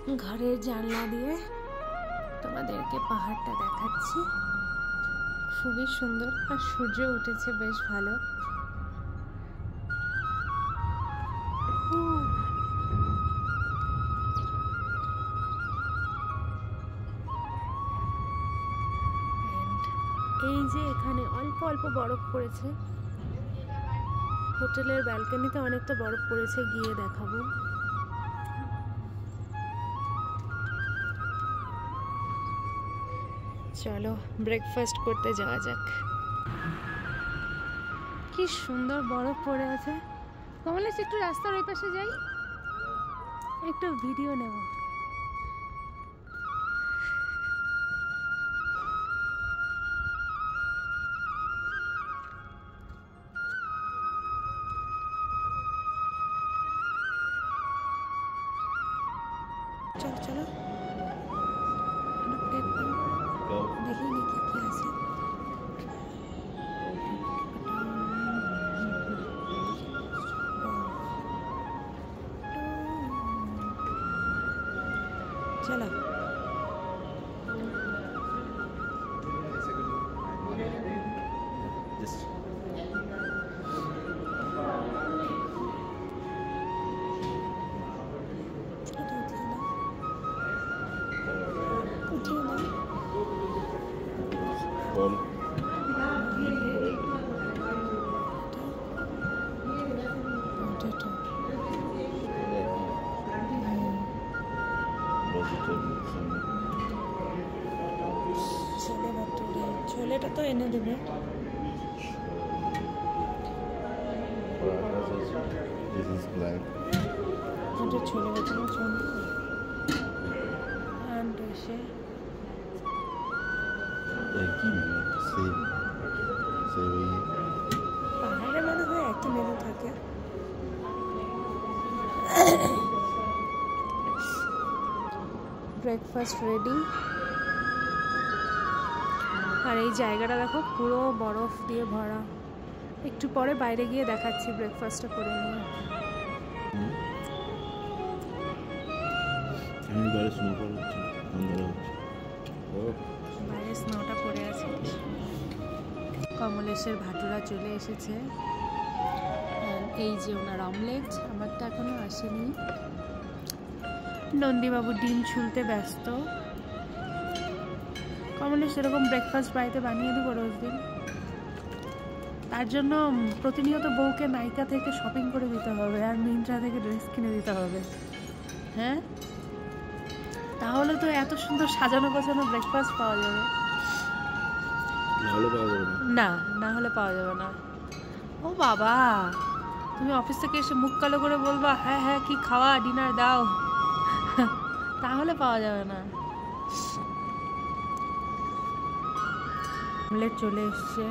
ঘরের জানলা দিয়ে তোমাদেরকে পাহাড়টা দেখাচ্ছি। খুবই সুন্দর আর সূর্য উঠেছে বেশ ভালো। এই যে এখানে অল্প অল্প বরফ পড়েছে, হোটেলের ব্যালকনিতে অনেকটা বরফ পড়েছে, গিয়ে দেখাবো। চলো ব্রেকফাস্ট করতে যাওয়া যাক। কি সুন্দর বরফ পড়ে আছে। কমলেশ একটু রাস্তার ওই পাশে যাই, একটু ভিডিও নেব। চলো চলো দেখি নাকি কি আছে। চলো ছোলেটা তো এনে দেবে। ছোলে বাটানো ছোলে and এসে পাহাড়ে মনে হয় একই মেনু থাকে। Breakfast ready. আর এই জায়গাটা দেখো পুরো বরফ দিয়ে ভরা। একটু পরে বাইরে গিয়ে দেখাচ্ছি ব্রেকফাস্টটা করে নিয়ে। বাইরে স্নোটা পড়ে আছে। কমলেশের ভাটুরা চলে এসেছে। এই যে ওনার অমলেট, আমারটা এখনো আসেনি। নন্দীবাবু ডিম ছুলতে ব্যস্ত। কমলেশ এরকম ব্রেকফাস্ট বাড়িতে বানিয়ে দিব রোজ দিন। তার জন্য প্রতিনিয়ত বউকে নাইকা থেকে শপিং করে দিতে হবে আর মিন্ত্রা থেকে ড্রেস কিনে দিতে হবে। হ্যাঁ, তাহলে তো এত সুন্দর সাজানো গোছানো ব্রেকফাস্ট পাওয়া যাবে। না, না হলে পাওয়া যাবে না। ও বাবা, তুমি অফিস থেকে এসে মুখ কালো করে বলবা হ্যাঁ হ্যাঁ কি খাওয়া, ডিনার দাও, তাহলে পাওয়া যাবে না। অমলেট চলে এসছে।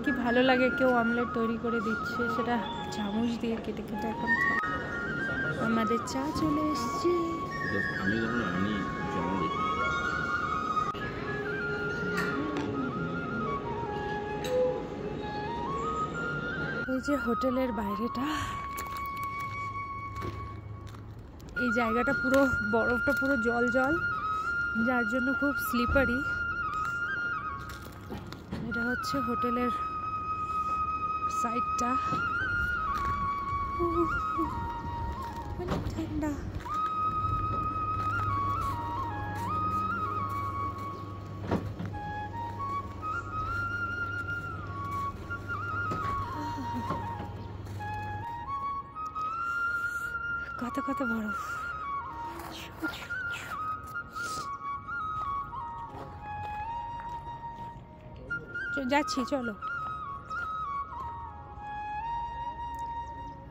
কি ভালো লাগে কেউ অমলেট তৈরি করে দিচ্ছে, সেটা চামচ দিয়ে কেটে কেটে। এখন আমাদের চা চলে এসছে। এই যে হোটেলের বাইরেটা, এই জায়গাটা পুরো বরফটা পুরো জল জল, যার জন্য খুব স্লিপারি। এটা হচ্ছে হোটেলের সাইডটা। অনেক ঠান্ডা। কত কত বরফ। যাচ্ছি, চলো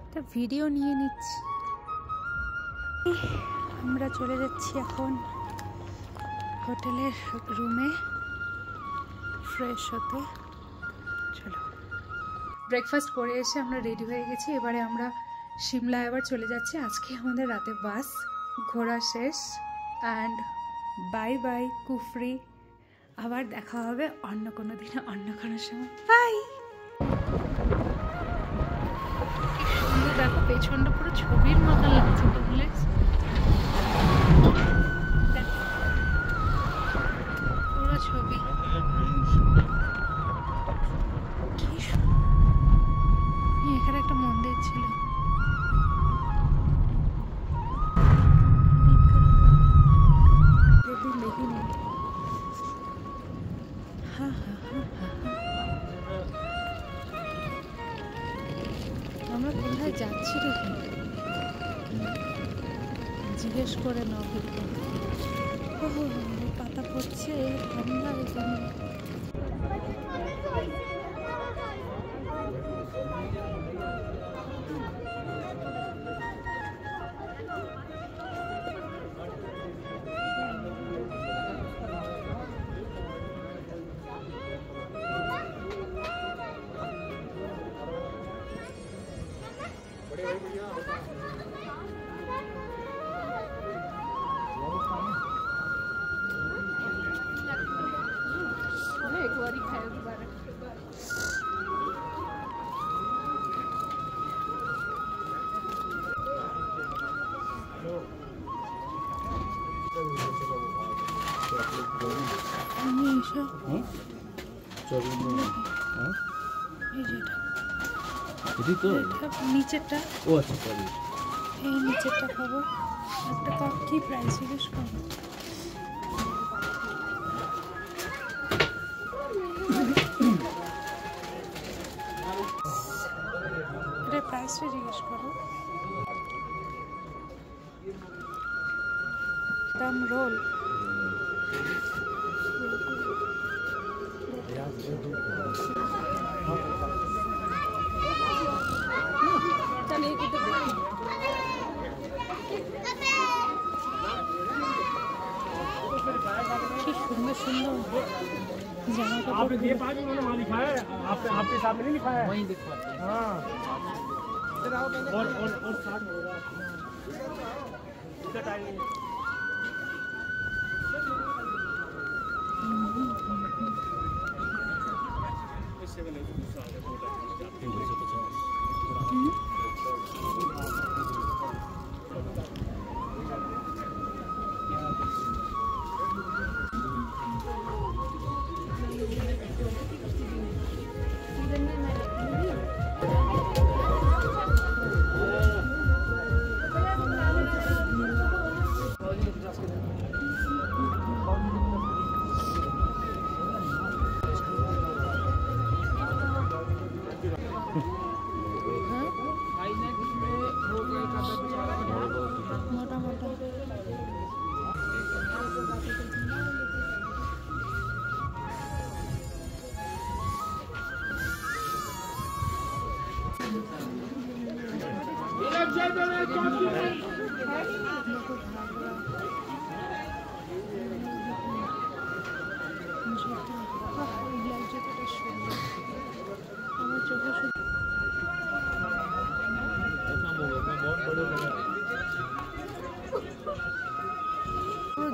একটা ভিডিও নিয়ে নিচ্ছি। আমরা চলে যাচ্ছি এখন হোটেলের রুমে ফ্রেশ হতে। চলো, ব্রেকফাস্ট করে এসে আমরা রেডি হয়ে গেছি। এবারে আমরা সিমলা এবার চলে যাচ্ছি। আজকে আমাদের রাতে বাস ঘোরা শেষ। অ্যান্ড বাই বাই কুফরি। আবার দেখা হবে অন্য কোনো দিনে, অন্য কোনো সময়। বাই। দেখো পেছনটা পুরো ছবির মতন লাগছে, বুঝলে? পুরো ছবি। এখানে একটা মন্দির ছিল। দেখিনি। আমরা কোথায় যাচ্ছি দেখি, জিজ্ঞেস করে নাও। পাতা পড়ছে, ঠান্ডা এখানে। নিচেরটা, ও আচ্ছা সরি, এই নিচেরটা খাবো। একটা কাপ কি প্রাইস জিজ্ঞেস করো। এটা প্রাইসটা জিজ্ঞেস করো। দাম রোল सुंदर सुंदर जामा कपड़ा आपने ये पास उन्होंने वहाँ लिखा है, आपके सामने नहीं लिखा है, वहीं लिखवाते हैं। हाँ और स्टार्ट होगा इसका टाइम।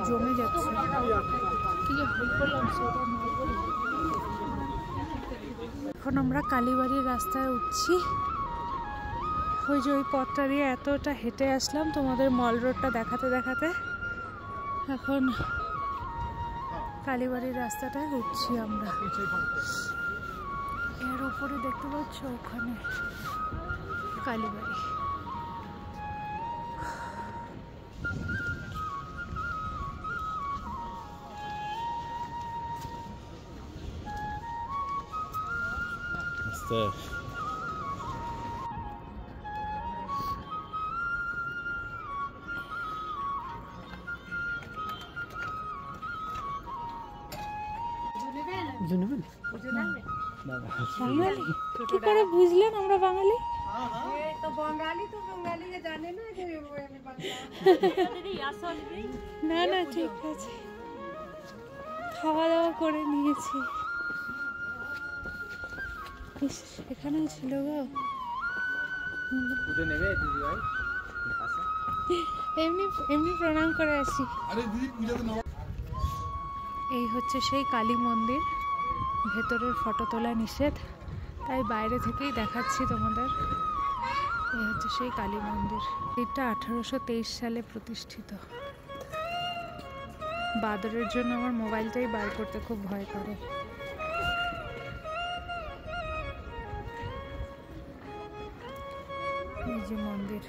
জমে যাচ্ছে। এখন আমরা কালীবাড়ির রাস্তায় উঠছি। ওই যে ওই পথটা দিয়ে এতটা হেঁটে আসলাম তোমাদের মল রোডটা দেখাতে দেখাতে, এখন কালীবাড়ির রাস্তাটায় উঠছি আমরা। এর উপরে দেখতে পাচ্ছ ওখানে কালীবাড়ি। কি করে বুঝলেন আমরা বাঙালি? না না ঠিক আছে, খাওয়া দাওয়া করে নিয়েছি। এখানে ছিল গো, এমনি এমনি প্রণাম করে আসি। এই হচ্ছে সেই কালী মন্দির। ভেতরের ফটো তোলা নিষেধ, তাই বাইরে থেকেই দেখাচ্ছি তোমাদের। এই হচ্ছে সেই কালী মন্দির। এটা 1823 সালে প্রতিষ্ঠিত। বাদরের জন্য আমার মোবাইলটাই বার করতে খুব ভয় করে। এই যে মন্দির।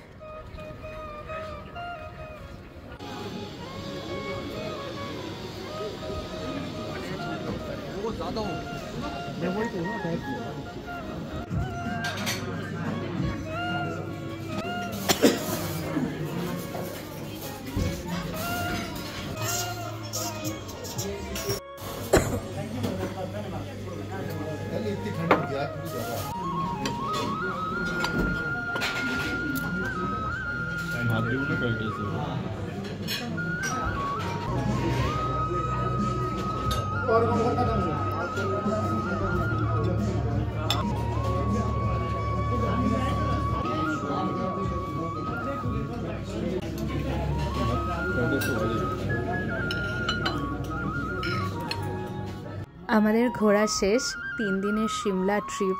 আমাদের ঘোরা শেষ। 3 দিনের সিমলা ট্রিপ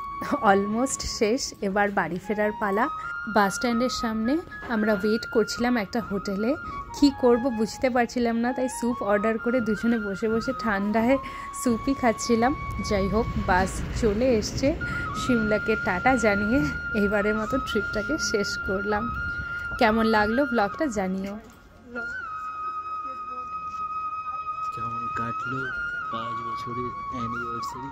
অলমোস্ট শেষ। এবার বাড়ি ফেরার পালা। বাস স্ট্যান্ডের সামনে আমরা ওয়েট করছিলাম একটা হোটেলে। কি করব বুঝতে পারছিলাম না, তাই স্যুপ অর্ডার করে দুজনে বসে বসে ঠান্ডায় স্যুপই খাচ্ছিলাম। যাই হোক, বাস চলে এসছে। সিমলাকে টাটা জানিয়ে এইবারের মতো ট্রিপটাকে শেষ করলাম। কেমন লাগলো ব্লগটা জানিও। কেমন কাটলো 5 বছরের অ্যানিভার্সারি।